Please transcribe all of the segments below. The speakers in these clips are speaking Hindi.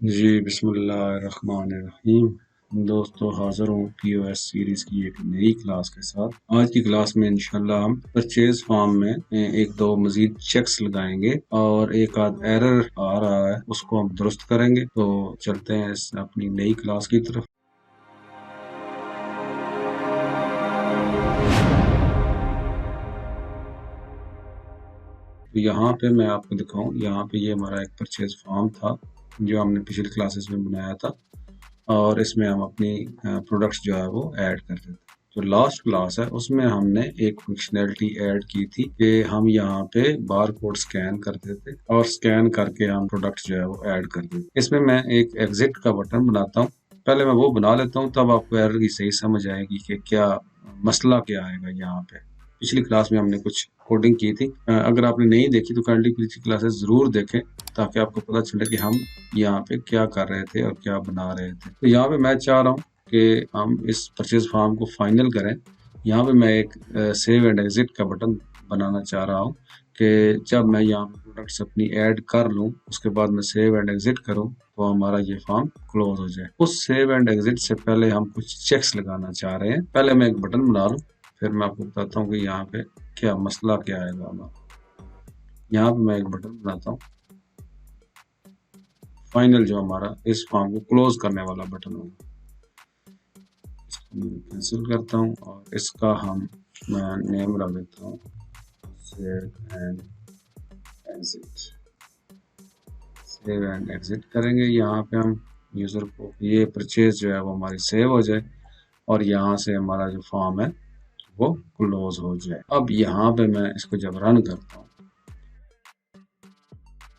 जी बिस्मिल्लाहिर्रहमानिर्रहीम। दोस्तों हाज़िर हूँ POS सीरीज़ की एक नई क्लास के साथ। आज की क्लास में इंशाल्लाह हम परचेज़ फॉर्म में एक दो मज़ीद चेक्स लगाएंगे और एक आध एरर आ रहा है उसको हम दुरुस्त करेंगे। तो चलते हैं इस अपनी नई क्लास की तरफ। तो यहाँ पे मैं आपको दिखाऊँ, यहाँ पे ये हमारा एक परचेज़ फॉर्म था जो हमने पिछली क्लासेस में बनाया था और इसमें हम अपनी प्रोडक्ट्स जो है वो ऐड करते थे। जो लास्ट क्लास है उसमें हमने एक फंक्शनैलिटी ऐड की थी कि हम यहाँ पे बार कोड स्कैन करते थे और स्कैन करके हम प्रोडक्ट्स जो है वो ऐड करते थे। इसमें मैं एक एग्जिट का बटन बनाता हूँ। पहले मैं वो बना लेता हूँ, तब आपको एरर की सही समझ आएगी कि क्या मसला क्या आएगा यहाँ पे। पिछली क्लास में हमने कुछ कोडिंग की थी। अगर आपने नहीं देखी तो काइंडली पिछली क्लासेस जरूर देखें ताकि आपको पता चले कि हम यहाँ पे क्या कर रहे थे और क्या बना रहे थे। तो यहाँ पे मैं चाह रहा हूँ कि हम इस परचेज फॉर्म को फाइनल करें। यहाँ पे मैं एक सेव एंड एग्जिट का बटन बनाना चाह रहा हूँ कि जब मैं यहाँ पे प्रोडक्ट्स अपनी ऐड कर लूँ उसके बाद मैं सेव एंड एग्जिट करूँ तो हमारा ये फॉर्म क्लोज हो जाए। उस सेव एंड एग्जिट से पहले हम कुछ चेक्स लगाना चाह रहे हैं। पहले मैं एक बटन बना लूँ, फिर मैं आपको बताता हूँ कि यहाँ पे क्या मसला क्या आएगा हमारा। यहाँ पे मैं एक बटन बनाता हूँ, फाइनल जो हमारा इस फॉर्म को क्लोज करने वाला बटन होगा। कैंसिल करता हूँ और इसका मैं नेम रख देता हूँ save and exit. Save and exit करेंगे। यहाँ पे हम यूजर को ये परचेज जो है वो हमारी सेव हो जाए और यहाँ से हमारा जो फॉर्म है वो क्लोज हो जाए। अब यहाँ पे मैं इसको जब रन करता हूँ,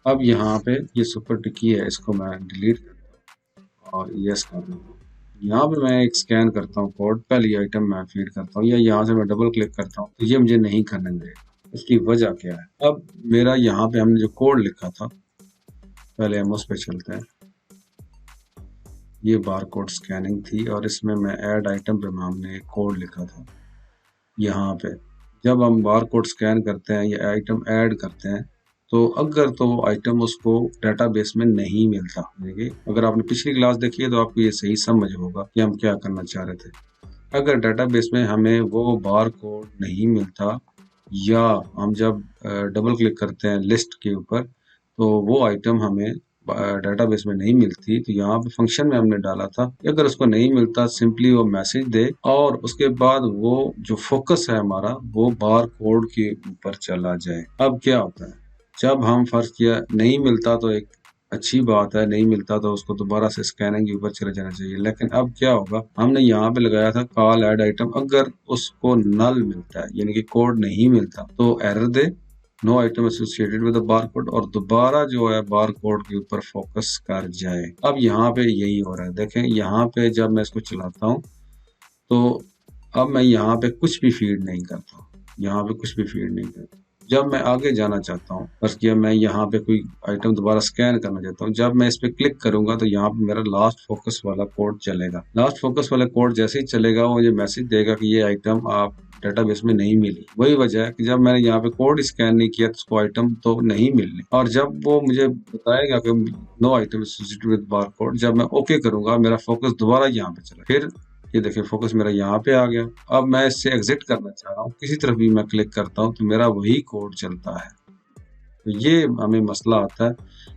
अब यहाँ पे ये सुपर टिकी है, इसको मैं डिलीट करता हूँ और यस कर देता हूँ। यहाँ पे मैं एक स्कैन करता हूँ कोड, पहली आइटम मैं फीड करता हूँ या यहाँ से मैं डबल क्लिक करता हूँ तो ये मुझे नहीं करने देगा। इसकी वजह क्या है? अब मेरा यहाँ पे हमने जो कोड लिखा था, पहले हम उस पर चलते हैं। ये बार कोड स्कैनिंग थी और इसमें मैं ऐड आइटम पे हमने एक कोड लिखा था। यहाँ पे जब हम बार कोड स्कैन करते हैं या आइटम ऐड करते हैं तो अगर तो वो आइटम उसको डेटाबेस में नहीं मिलता, देखिए अगर आपने पिछली क्लास देखी है तो आपको ये सही समझ होगा कि हम क्या करना चाह रहे थे। अगर डेटाबेस में हमें वो बार कोड नहीं मिलता या हम जब डबल क्लिक करते हैं लिस्ट के ऊपर तो वो आइटम हमें डेटाबेस में नहीं मिलती, तो यहाँ पे फंक्शन में हमने डाला था कि अगर उसको नहीं मिलता सिंपली वो मैसेज दे और उसके बाद वो जो फोकस है हमारा वो बार कोड के ऊपर चला जाए। अब क्या होता है, जब हम फर्ज किया नहीं मिलता तो एक अच्छी बात है, नहीं मिलता तो उसको दोबारा से स्कैनिंग के ऊपर चले जाना चाहिए। लेकिन अब क्या होगा, हमने यहाँ पे लगाया था कॉल ऐड आइटम, अगर उसको नल मिलता है यानी कि कोड नहीं मिलता तो error they know item associated with bar code और दोबारा जो है बार कोड के ऊपर फोकस कर जाए। अब यहाँ पे यही हो रहा है। देखें यहाँ पे जब मैं इसको चलाता हूँ तो अब मैं यहाँ पे कुछ भी फीड नहीं करता, यहाँ पे कुछ भी फीड नहीं करता। जब मैं आगे जाना चाहता हूँ, बस कि मैं यहाँ पे कोई आइटम दोबारा स्कैन करना चाहता हूँ, जब मैं इस पे क्लिक करूंगा तो यहाँ पे मेरा लास्ट फोकस वाला कोड चलेगा। लास्ट फोकस वाला कोड जैसे ही चलेगा वो मुझे मैसेज देगा कि ये आइटम आप डेटाबेस में नहीं मिली। वही वजह है कि जब मैंने यहाँ पे कोड स्कैन नहीं किया तो उसको आइटम तो नहीं मिलनी, और जब वो मुझे बताएगा कि no item associated with bar code, जब मैं ओके करूंगा मेरा फोकस दोबारा यहाँ पे चला। फिर ये देखिए फोकस मेरा यहाँ पे आ गया। अब मैं इससे एग्जिट करना चाह रहा हूँ, किसी तरफ भी मैं क्लिक करता हूँ तो मेरा वही कोड चलता है। तो ये हमें मसला आता है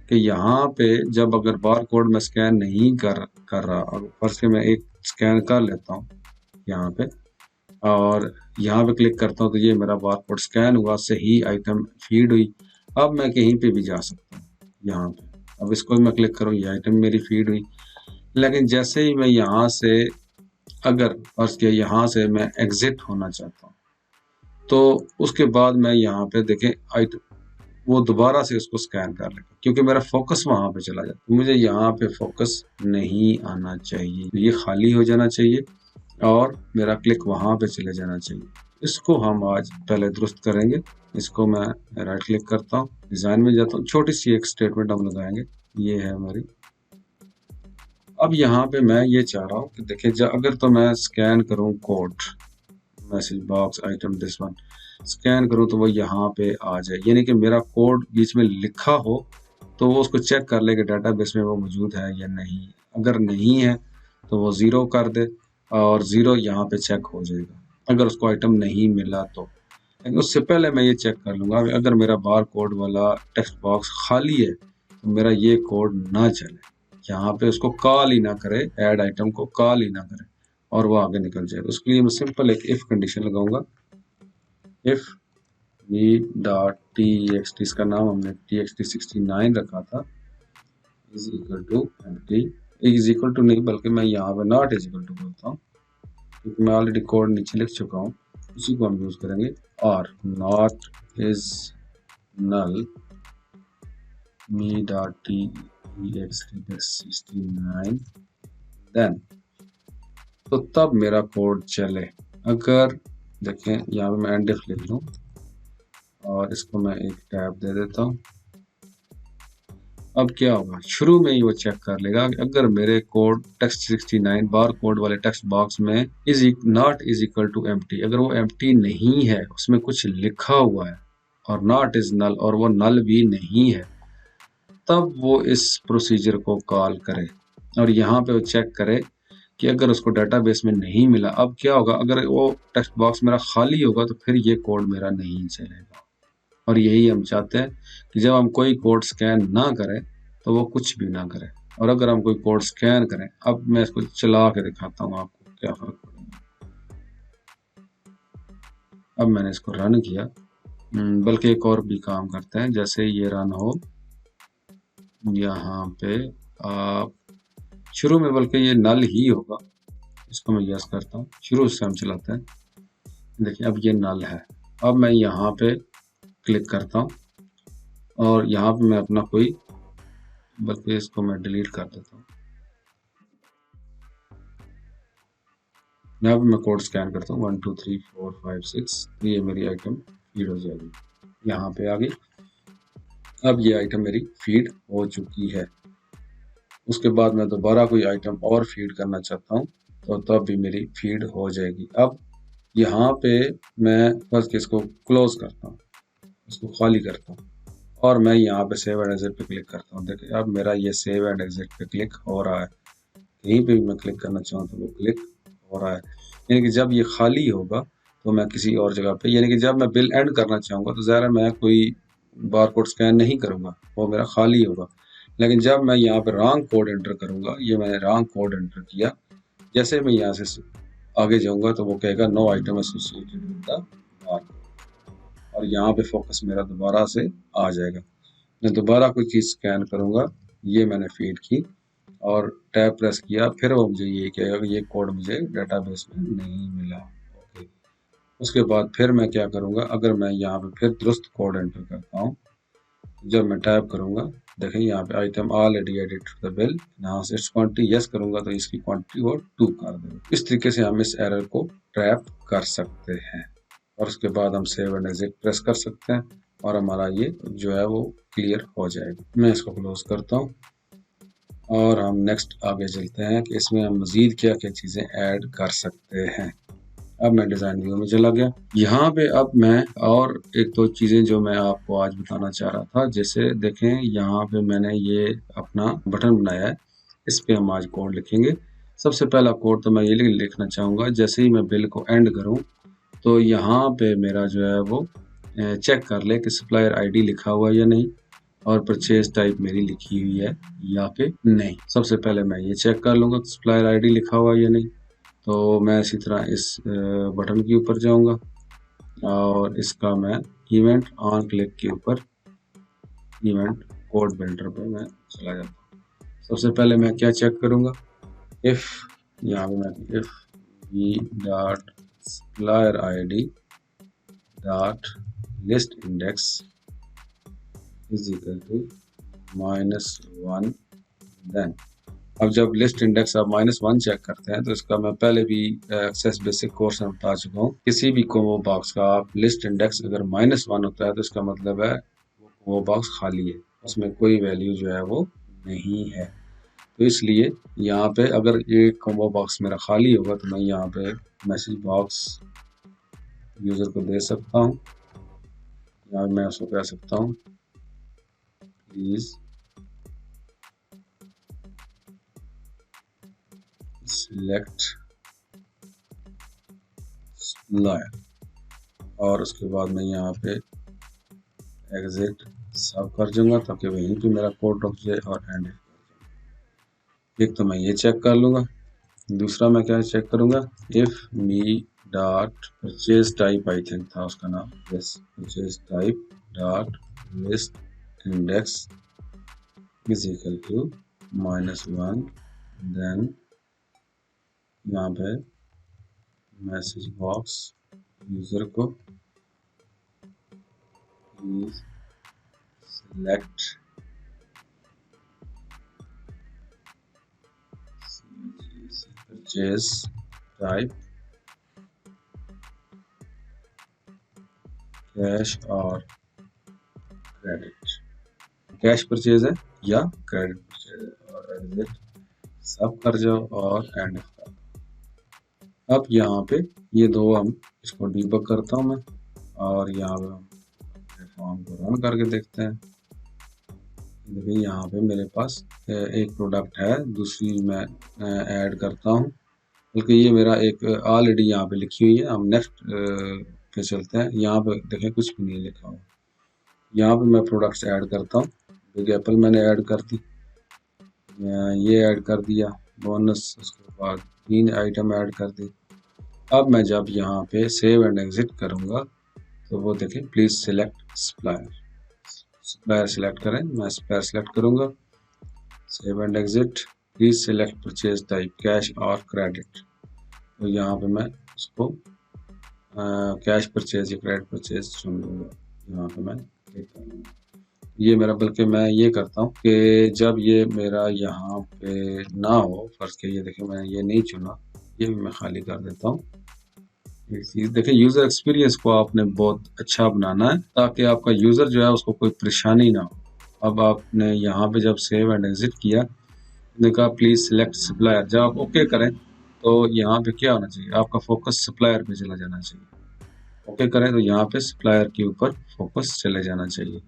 कि यहाँ पे जब अगर बार कोड में स्कैन नहीं कर रहा और फर्स्ट मैं एक स्कैन कर लेता हूँ यहाँ पे और यहाँ पे क्लिक करता हूँ तो ये मेरा बार कोड स्कैन हुआ, सही आइटम फीड हुई। अब मैं कहीं पे भी जा सकता हूँ यहाँ पे। अब इसको मैं क्लिक करूँ, ये आइटम मेरी फीड हुई। लेकिन जैसे ही मैं यहाँ से अगर फर्स्ट के यहाँ से मैं एग्जिट होना चाहता हूँ तो उसके बाद मैं यहाँ पे देखें आइटम वो दोबारा से उसको स्कैन कर लेगा क्योंकि मेरा फोकस वहां पे चला जाता है। मुझे यहाँ पे फोकस नहीं आना चाहिए, ये खाली हो जाना चाहिए और मेरा क्लिक वहां पे चले जाना चाहिए। इसको हम आज पहले दुरुस्त करेंगे। इसको मैं राइट क्लिक करता हूँ, डिजाइन में जाता हूँ, छोटी सी एक स्टेटमेंट हम लगाएंगे। ये है हमारी। अब यहाँ पे मैं ये चाह रहा हूँ कि देखिए अगर तो मैं स्कैन करूँ code, message box item this one, scan करूँ तो वो यहाँ पे आ जाए, यानी कि मेरा कोड बीच में लिखा हो तो वो उसको चेक कर ले कि डेटाबेस में वो मौजूद है या नहीं। अगर नहीं है तो वो 0 कर दे और 0 यहाँ पे चेक हो जाएगा अगर उसको आइटम नहीं मिला तो। लेकिन उससे पहले मैं ये चेक कर लूँगा अगर मेरा बार कोड वाला टेक्स्ट बॉक्स खाली है तो मेरा ये कोड ना चले, यहाँ पे उसको कॉल ही ना करे, ऐड आइटम को कॉल ही ना करे और वो आगे निकल जाए। उसके लिए मैं सिंपल एक इफ कंडीशन लगाऊंगा, if V dot T X T, इसका नाम हमने txt69 रखा था, is equal to empty. Is equal to नहीं बल्कि मैं यहाँ पे नॉट इज इक्वल टू बोलता हूँ क्योंकि मैं ऑलरेडी कोड नीचे लिख चुका हूँ, उसी को हम यूज करेंगे। और not is null me dot T X T 69 then, तो तब मेरा कोड चले। अगर देखें यहाँ पे मैं एंड इफ लिख लूँ और इसको मैं एक टैब दे देता हूँ, अब क्या होगा शुरू में ही वो चेक कर लेगा कि अगर मेरे कोड टेक्स्ट 69 बार कोड वाले टेक्स्ट बॉक्स में is not is equal to empty, अगर वो एम्प्टी नहीं है उसमें कुछ लिखा हुआ है और नॉट इज नल और वो नल भी नहीं है, तब वो इस प्रोसीजर को कॉल करे और यहाँ पे वो चेक करे कि अगर उसको डेटाबेस में नहीं मिला। अब क्या होगा अगर वो टेक्स्ट बॉक्स मेरा खाली होगा तो फिर ये कोड मेरा नहीं चलेगा। और यही हम चाहते हैं कि जब हम कोई कोड स्कैन ना करें तो वो कुछ भी ना करें, और अगर हम कोई कोड स्कैन करें, अब मैं इसको चला के दिखाता हूँ आपको क्या फर्क पड़ेगा। अब मैंने इसको रन किया, बल्कि एक और भी काम करते हैं, जैसे ये रन हो यहाँ पे आप शुरू में, बल्कि ये नल ही होगा, इसको मैं यस करता हूँ, शुरू से हम चलाते हैं। देखिए अब ये नल है। अब मैं यहाँ पे क्लिक करता हूँ और यहाँ पे मैं अपना कोई, बल्कि इसको मैं डिलीट कर देता हूँ, यहाँ पे मैं कोड स्कैन करता हूँ 1 2 3 4 5 6, तो ये मेरी आइटम फीड हो जाएगी, यहाँ पे आ गई। अब ये आइटम मेरी फीड हो चुकी है। उसके बाद मैं दोबारा कोई आइटम और फीड करना चाहता हूँ तो तब भी मेरी फीड हो जाएगी। अब यहाँ पे मैं बस इसको क्लोज करता हूँ, इसको खाली करता हूँ और मैं यहाँ पे सेव एंड एग्जिट पे क्लिक करता हूँ। देखिए अब मेरा ये सेव एंड एग्जिट पे क्लिक हो रहा है, कहीं पे भी मैं क्लिक करना चाहूँ तो वो क्लिक हो रहा है। यानी कि जब ये खाली होगा तो मैं किसी और जगह पे, यानी कि जब मैं बिल एंड करना चाहूँगा तो ज़रा मैं कोई बार कोड स्कैन नहीं करूँगा, वो मेरा खाली होगा। लेकिन जब मैं यहाँ पे रॉन्ग कोड एंटर करूँगा, ये मैंने रॉन्ग कोड एंटर किया, जैसे मैं यहाँ से आगे जाऊँगा तो वो कहेगा no item associated with the bar code, और यहाँ पे फोकस मेरा दोबारा से आ जाएगा। मैं दोबारा कोई चीज़ स्कैन करूँगा, ये मैंने फीड की और टैब प्रेस किया, फिर वो मुझे ये कहेगा कि ये कोड मुझे डेटाबेस में नहीं मिला। ओके, उसके बाद फिर मैं क्या करूँगा, अगर मैं यहाँ पे फिर दुरुस्त कोड एंटर करता हूँ, जब मैं टैब करूँगा देखें यहाँ पे item already added to the bill, यहाँ से इट्स क्वांटिटी यस करूँगा तो इसकी क्वांटिटी वो 2 कर देगा। इस तरीके से हम इस एरर को ट्रैप कर सकते हैं और उसके बाद हम सेव एंड एग्जिट प्रेस कर सकते हैं और हमारा ये जो है वो क्लियर हो जाएगा। मैं इसको क्लोज करता हूँ और हम नेक्स्ट आगे चलते हैं कि इसमें हम मज़ीद क्या क्या चीज़ें ऐड कर सकते हैं। अब मैं डिज़ाइन व्यू में चला गया। यहाँ पे अब मैं और एक दो चीज़ें जो मैं आपको आज बताना चाह रहा था, जैसे देखें यहाँ पे मैंने ये अपना बटन बनाया है, इस पे हम आज कोड लिखेंगे। सबसे पहला कोड तो मैं ये लिखना चाहूँगा, जैसे ही मैं बिल को एंड करूँ तो यहाँ पे मेरा जो है वो चेक कर ले कि सप्लायर आईडी लिखा हुआ है या नहीं और परचेज टाइप मेरी लिखी हुई है या फिर नहीं। सबसे पहले मैं ये चेक कर लूँगा सप्लायर आईडी लिखा हुआ है या नहीं। तो मैं इसी तरह इस बटन के ऊपर जाऊंगा और इसका मैं इवेंट ऑन क्लिक के ऊपर इवेंट कोड बिल्डर पे मैं चला जाता हूँ। सबसे पहले मैं क्या चेक करूंगा, इफ यहाँ पे मैं if V dot supplier ID dot list index is equal to -1, then अब जब लिस्ट इंडेक्स आप -1 चेक करते हैं तो इसका मैं पहले भी एक्सेस बेसिक कोर्स में बता चुका हूँ, किसी भी कॉम्बो बॉक्स का आप लिस्ट इंडेक्स अगर -1 होता है तो इसका मतलब है वो बॉक्स खाली है, उसमें कोई वैल्यू जो है वो नहीं है। तो इसलिए यहाँ पे अगर ये कॉम्बो बॉक्स मेरा खाली होगा तो मैं यहाँ पे मैसेज बॉक्स यूज़र को दे सकता हूँ, यहाँ मैं उसको कह सकता हूँ प्लीज़ सिलेक्ट सप्लायर, और उसके बाद मैं यहाँ पे एग्जिट सब कर दूंगा ताकि वहीं पे मेरा कोड रुक जाए और एंड। एक तो मैं ये चेक कर लूँगा, दूसरा मैं क्या चेक करूँगा, if me dot purchase type, I think था उसका नाम, yes, purchase type dot list index is equal to -1, then यहाँ पे मैसेज बॉक्स यूजर को please select purchase type cash और क्रेडिट, कैश परचेज है या क्रेडिट परचेज है, और एग्जिट सब कर जाओ और एंड। अब यहाँ पे ये दो हम इसको डीबग करता हूँ मैं, और यहाँ पे हम फॉर्म को रन करके देखते हैं। देखिए यहाँ पे मेरे पास एक प्रोडक्ट है, दूसरी मैं ऐड करता हूँ, बल्कि ये मेरा एक ऑलरेडी यहाँ पे लिखी हुई है। हम नेक्स्ट पे चलते हैं। यहाँ पे देखें कुछ भी नहीं लिखा हुआ। यहाँ पे मैं प्रोडक्ट्स ऐड करता हूँ, बिग एप्पल मैंने ऐड कर दी, ये ऐड कर दिया बोनस, उसके बाद 3 आइटम ऐड कर दी। अब मैं जब यहाँ पे सेव एंड एग्जिट करूँगा तो वो देखें please select supplier, supplier select करें, मैं सप्लायर सिलेक्ट करूँगा, save and exit, please select purchase type cash और क्रेडिट। तो यहाँ पे मैं उसको कैश परचेज या क्रेडिट परचेज चुन लूँगा, यहाँ पे मैं क्लिक कर लूँगा। ये मेरा, बल्कि मैं ये करता हूँ कि जब ये मेरा यहाँ पे ना हो, फर्ज के ये देखिए मैंने ये नहीं चुना, ये भी मैं खाली कर देता हूँ। देखिए यूजर एक्सपीरियंस को आपने बहुत अच्छा बनाना है ताकि आपका यूजर जो है उसको कोई परेशानी ना हो। अब आपने यहाँ पे जब सेव एंड एग्जिट किया, ने कहा प्लीज सिलेक्ट सप्लायर, जब आप ओके करें तो यहाँ पे क्या होना चाहिए, आपका फोकस सप्लायर पे चला जाना चाहिए। ओके करें तो यहाँ पे सप्लायर के ऊपर फोकस चले जाना चाहिए।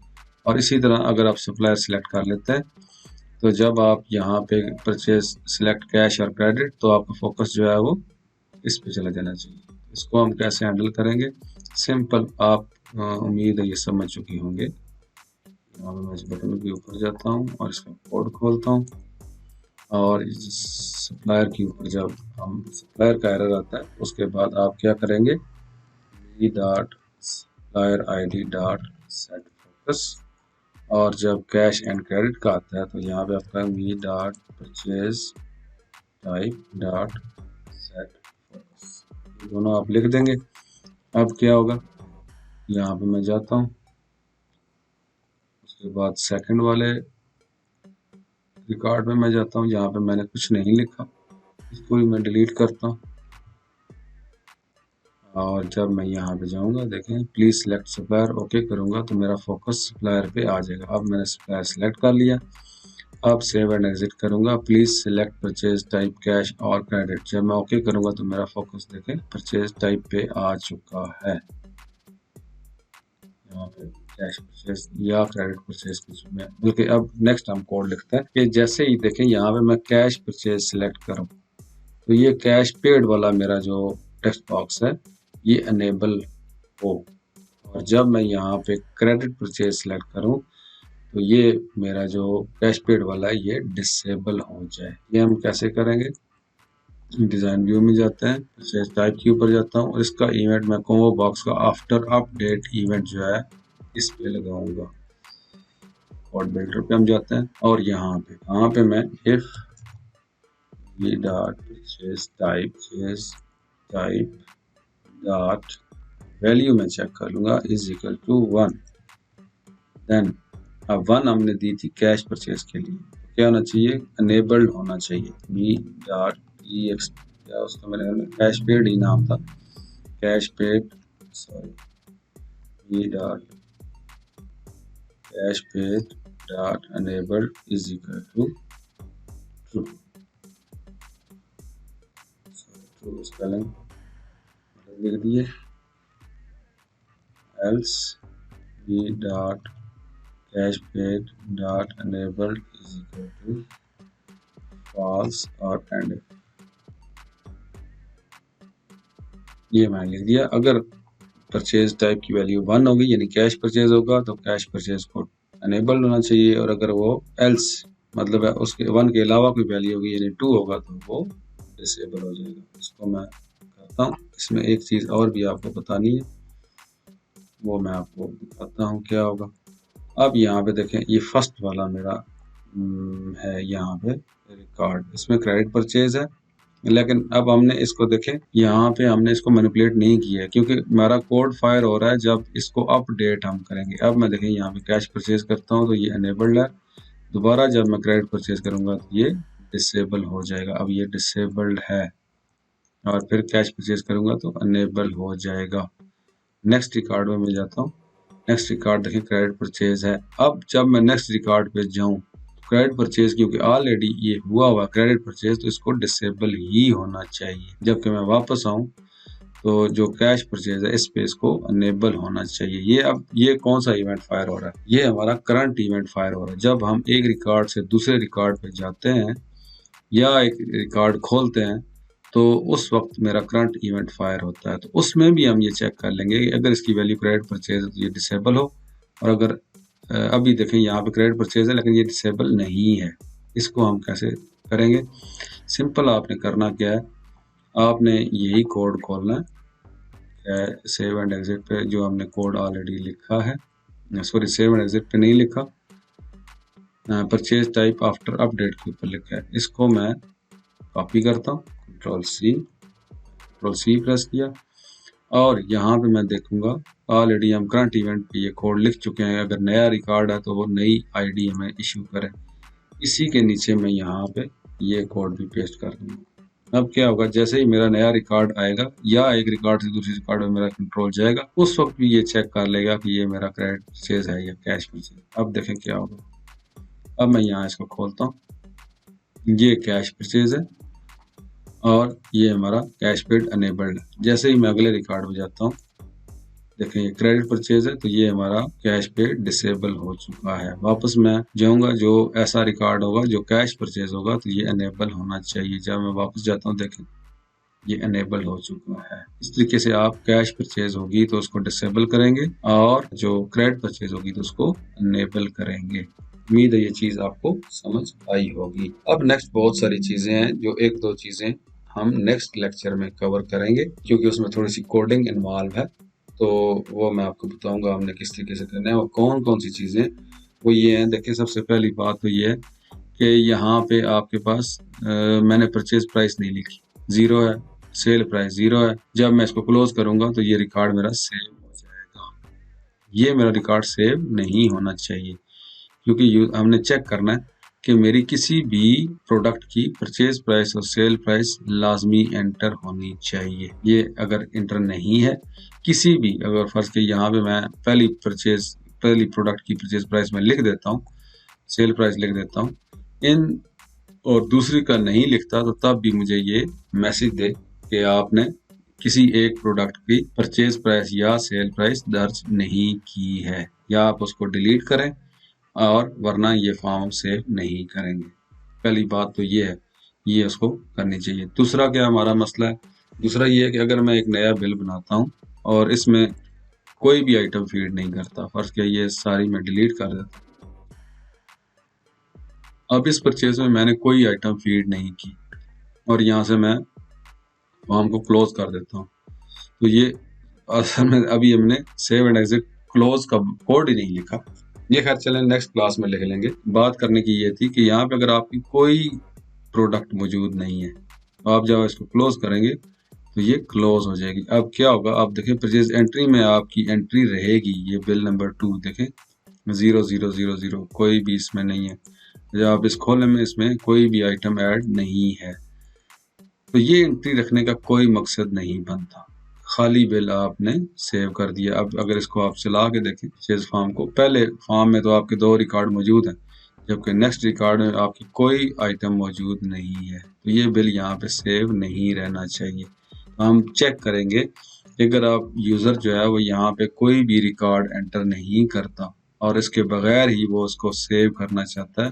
और इसी तरह अगर आप सप्लायर सिलेक्ट कर लेते हैं तो जब आप यहाँ पे परचेज सिलेक्ट कैश और क्रेडिट, तो आपका फोकस जो है वो इस पे चला जाना चाहिए। इसको हम कैसे हैंडल करेंगे, सिंपल, आप उम्मीद है ये समझ चुकी होंगे। यहाँ पे मैं इस बटन के ऊपर जाता हूँ और इसका कोड खोलता हूँ, और सप्लायर के ऊपर जब हम सप्लायर का एरर आता है उसके बाद आप क्या करेंगे, dot supplier ID dot set focus, और जब कैश एंड क्रेडिट का आता है तो यहाँ पे आपका me dot purchase type dot set focus, दोनों आप लिख देंगे। अब क्या होगा, यहाँ पे मैं जाता हूँ, उसके बाद सेकंड वाले रिकॉर्ड में मैं जाता हूँ, यहाँ पे मैंने कुछ नहीं लिखा, इसको भी मैं डिलीट करता हूँ। और जब मैं यहाँ पे जाऊँगा, देखें प्लीज सिलेक्ट सप्लायर, ओके करूँगा तो मेरा फोकस सप्लायर पे आ जाएगा। अब मैंने सप्लायर सिलेक्ट कर लिया, अब सेव एंड एग्जिट करूँगा, please select purchase type cash और क्रेडिट, जब मैं ओके करूँगा तो मेरा फोकस देखें परचेज टाइप पे आ चुका है। यहाँ पे कैश परचेज या क्रेडिट परचेज कुछ में, बल्कि अब नेक्स्ट हम कोड लिखते हैं कि जैसे ही देखें यहाँ पे मैं कैश परचेज सिलेक्ट करूँ तो ये कैश पेड वाला मेरा जो टेक्स्ट बॉक्स है ये अनेबल हो, और जब मैं यहाँ पे क्रेडिट परचेज सिलेक्ट करूँ तो ये मेरा जो कैश पेड वाला है ये डिसेबल हो जाए। ये हम कैसे करेंगे, डिजाइन व्यू में जाते हैं, परचेज टाइप के ऊपर जाता हूँ और इसका इवेंट मैं कॉम्बो बॉक्स का आफ्टर अपडेट इवेंट जो है इस पे लगाऊंगा। कोड बिल्डर पे हम जाते हैं और यहाँ पे मैं इफ ये dot purchase type dot value में चेक कर लूंगा इज इक्वल टू 1, देन अब 1 हमने दी थी कैश परचेज के लिए, क्या होना चाहिए, अनेबल्ड होना चाहिए, बी डॉट ई एक्स, क्या उसका मेरे में कैश पेड ही नाम था, cash paid, sorry, B dot cash paid dot enabled is equal to true, true spelling लिख दिए, else B dot cash paid dot enabled is equal to false और एंड। ये मैंने लिख दिया। अगर परचेज टाइप की वैल्यू 1 होगी यानी कैश परचेज होगा तो कैश परचेज को अनेबल्ड होना चाहिए, और अगर वो एल्स मतलब है उसके 1 के अलावा कोई वैल्यू होगी यानी 2 होगा तो वो डिसेबल हो जाएगा। इसको मैं करता हूँ। इसमें एक चीज़ और भी आपको बतानी है, वो मैं आपको दिखाता हूँ क्या होगा। अब यहाँ पे देखें, ये फर्स्ट वाला मेरा है यहाँ पे रिकॉर्ड, इसमें क्रेडिट परचेज है, लेकिन अब हमने इसको देखें, यहाँ पे हमने इसको मैनिपुलेट नहीं किया है क्योंकि हमारा कोड फायर हो रहा है जब इसको अपडेट हम करेंगे। अब मैं देखें यहाँ पे कैश परचेज करता हूँ तो ये अनेबल्ड है, दोबारा जब मैं क्रेडिट परचेज करूंगा तो ये डिसेबल हो जाएगा। अब ये डिसेबल्ड है, और फिर कैश परचेज करूंगा तो अनेबल हो जाएगा। नेक्स्ट रिकॉर्ड में मैं जाता हूँ। नेक्स्ट रिकॉर्ड देखें, क्रेडिट परचेज है। अब जब मैं नेक्स्ट रिकॉर्ड पे जाऊँ, क्रेडिट परचेज क्योंकि ऑलरेडी ये हुआ हुआ क्रेडिट परचेज, तो इसको डिसेबल ही होना चाहिए। जबकि मैं वापस आऊँ तो जो कैश परचेज है इस पे इसको अनेबल होना चाहिए। ये अब ये कौन सा इवेंट फायर हो रहा है, ये हमारा करंट इवेंट फायर हो रहा है। जब हम एक रिकॉर्ड से दूसरे रिकॉर्ड पे जाते हैं या एक रिकॉर्ड खोलते हैं तो उस वक्त मेरा करंट इवेंट फायर होता है। तो उसमें भी हम ये चेक कर लेंगे कि अगर इसकी वैल्यू क्रेडिट परचेज है तो ये डिसेबल हो, और अगर अभी देखें यहाँ पे क्रेडिट परचेज है लेकिन ये डिसेबल नहीं है। इसको हम कैसे करेंगे? सिंपल आपने करना क्या है, आपने यही कोड खोलना है, सेव एंड एग्जिट पे जो हमने कोड ऑलरेडी लिखा है, सॉरी सेव एंड एग्जिट पे नहीं लिखा, परचेज टाइप आफ्टर अपडेट के ऊपर लिखा है। इसको मैं कॉपी करता हूँ, कंट्रोल सी प्रेस किया, और यहाँ पे मैं देखूंगा ऑलरेडी हम करंट इवेंट पे ये कोड लिख चुके हैं। अगर नया रिकॉर्ड है तो वो नई आईडी हमें इशू करे। इसी के नीचे मैं यहाँ पे ये कोड भी पेस्ट कर दूंगा। अब क्या होगा, जैसे ही मेरा नया रिकॉर्ड आएगा या एक रिकॉर्ड से दूसरे रिकॉर्ड में मेरा कंट्रोल जाएगा, उस वक्त भी ये चेक कर लेगा कि ये मेरा क्रेडिट परचेज है या कैश परचेज। अब देखें क्या होगा। अब मैं यहाँ इसको खोलता हूँ, ये कैश परचेज है और ये हमारा कैश पेड अनेबल्ड है। जैसे ही मैं अगले रिकॉर्ड में जाता हूँ, देखें ये क्रेडिट परचेज है तो ये हमारा कैश पे डिसेबल हो चुका है। वापस मैं जाऊंगा, जो ऐसा रिकॉर्ड होगा जो कैश परचेज होगा तो ये अनेबल होना चाहिए। जब मैं वापस जाता हूँ, देखें ये अनेबल हो चुका है। इस तरीके से आप कैश परचेज होगी तो उसको डिसेबल करेंगे, और जो क्रेडिट परचेज होगी तो उसको अनेबल करेंगे। उम्मीद है ये चीज आपको समझ आई होगी। अब नेक्स्ट बहुत सारी चीजें हैं, जो एक दो चीजें हम नेक्स्ट लेक्चर में कवर करेंगे क्योंकि उसमें थोड़ी सी कोडिंग इन्वॉल्व है, तो वो मैं आपको बताऊंगा हमने किस तरीके से करना है और कौन कौन सी चीजें। वो ये हैं, देखिए सबसे पहली बात तो ये है कि यहाँ पे आपके पास मैंने परचेज प्राइस नहीं लिखी, जीरो है, सेल प्राइस जीरो है। जब मैं इसको क्लोज करूंगा तो ये रिकॉर्ड मेरा सेव हो जाएगा। ये मेरा रिकॉर्ड सेव नहीं होना चाहिए क्योंकि हमने चेक करना है कि मेरी किसी भी प्रोडक्ट की परचेज प्राइस और सेल प्राइस लाजमी एंटर होनी चाहिए। ये अगर एंटर नहीं है किसी भी, अगर फर्ज के यहाँ पे मैं पहली प्रोडक्ट की परचेज प्राइस में लिख देता हूँ, सेल प्राइस लिख देता हूँ इन, और दूसरी का नहीं लिखता, तो तब भी मुझे ये मैसेज दे कि आपने किसी एक प्रोडक्ट की परचेज प्राइस या सेल प्राइस दर्ज नहीं की है, या आप उसको डिलीट करें, और वरना ये फॉर्म सेव नहीं करेंगे। पहली बात तो ये है, ये उसको करनी चाहिए। दूसरा क्या हमारा मसला है, दूसरा ये है कि अगर मैं एक नया बिल बनाता हूँ और इसमें कोई भी आइटम फीड नहीं करता, फर्ज किया ये सारी मैं डिलीट कर देता हूँ। अब इस परचेज में मैंने कोई आइटम फीड नहीं की और यहाँ से मैं फॉर्म को क्लोज कर देता हूँ, तो ये असल में अभी हमने सेव एंड एग्जिट क्लोज का कोड ही नहीं लिखा। ये खैर चलें नेक्स्ट क्लास में लिख लेंगे। बात करने की ये थी कि यहाँ पे अगर आपकी कोई प्रोडक्ट मौजूद नहीं है, तो आप जब इसको क्लोज करेंगे तो ये क्लोज हो जाएगी। अब क्या होगा, आप देखें परचेज एंट्री में आपकी एंट्री रहेगी, ये बिल नंबर 2 देखें 0000, कोई भी इसमें नहीं है। जब आप इस खोलने में इसमें कोई भी आइटम ऐड नहीं है, तो ये एंट्री रखने का कोई मकसद नहीं बनता, खाली बिल आपने सेव कर दिया। अब अगर इसको आप चला के देखें परचेज फॉर्म को, पहले फॉर्म में तो आपके 2 रिकॉर्ड मौजूद हैं, जबकि नेक्स्ट रिकॉर्ड में आपकी कोई आइटम मौजूद नहीं है, तो ये बिल यहाँ पे सेव नहीं रहना चाहिए। तो हम चेक करेंगे कि अगर आप यूज़र जो है वो यहाँ पे कोई भी रिकॉर्ड एंटर नहीं करता और इसके बगैर ही वो उसको सेव करना चाहता है,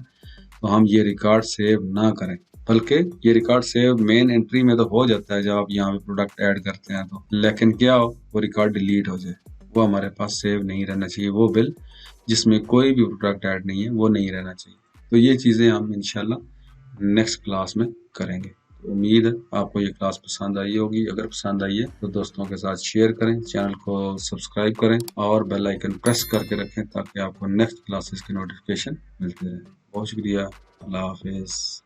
तो हम ये रिकॉर्ड सेव ना करें। बल्कि ये रिकॉर्ड सेव मेन एंट्री में तो हो जाता है जब आप यहाँ पे प्रोडक्ट ऐड करते हैं तो, लेकिन क्या हो वो रिकॉर्ड डिलीट हो जाए, वो हमारे पास सेव नहीं रहना चाहिए। वो बिल जिसमें कोई भी प्रोडक्ट ऐड नहीं है वो नहीं रहना चाहिए। तो ये चीज़ें हम इंशाल्लाह नेक्स्ट क्लास में करेंगे। तो उम्मीद है आपको ये क्लास पसंद आई होगी। अगर पसंद आई है तो दोस्तों के साथ शेयर करें, चैनल को सब्सक्राइब करें और बेल आइकन प्रेस करके रखें ताकि आपको नेक्स्ट क्लासेस की नोटिफिकेशन मिलती रहे। बहुत शुक्रिया। अल्लाह हाफिज़।